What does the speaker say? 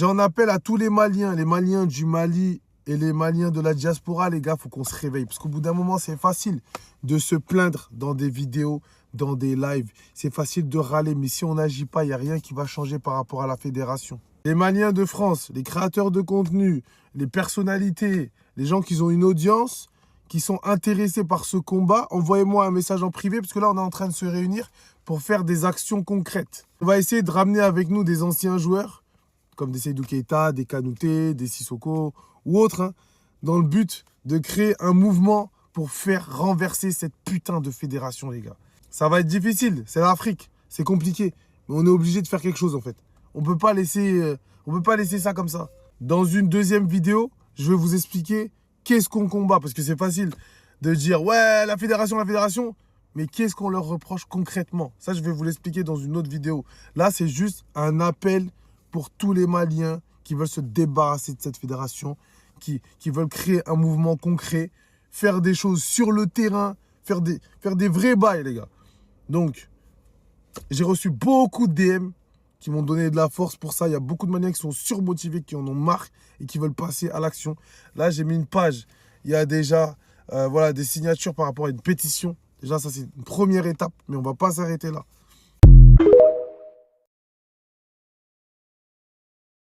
J'en appelle à tous les Maliens du Mali et les Maliens de la diaspora, les gars, faut qu'on se réveille. Parce qu'au bout d'un moment, c'est facile de se plaindre dans des vidéos, dans des lives. C'est facile de râler, mais si on n'agit pas, il n'y a rien qui va changer par rapport à la fédération. Les Maliens de France, les créateurs de contenu, les personnalités, les gens qui ont une audience, qui sont intéressés par ce combat, envoyez-moi un message en privé, parce que là, on est en train de se réunir pour faire des actions concrètes. On va essayer de ramener avec nous des anciens joueurs, comme des Seydou Keita, des Kanouté, des Sissoko ou autres, hein, dans le but de créer un mouvement pour faire renverser cette putain de fédération, les gars. Ça va être difficile, c'est l'Afrique, c'est compliqué, mais on est obligé de faire quelque chose, en fait. On peut pas laisser ça comme ça. Dans une deuxième vidéo, je vais vous expliquer qu'est-ce qu'on combat, parce que c'est facile de dire « Ouais, la fédération », mais qu'est-ce qu'on leur reproche concrètement? Ça, je vais vous l'expliquer dans une autre vidéo. Là, c'est juste un appel pour tous les Maliens qui veulent se débarrasser de cette fédération, qui veulent créer un mouvement concret, faire des choses sur le terrain, faire des vrais bails, les gars. Donc, j'ai reçu beaucoup de DM qui m'ont donné de la force pour ça. Il y a beaucoup de Maliens qui sont surmotivés, qui en ont marre et qui veulent passer à l'action. Là, j'ai mis une page. Il y a déjà voilà, des signatures par rapport à une pétition. Déjà, ça, c'est une première étape, mais on ne va pas s'arrêter là.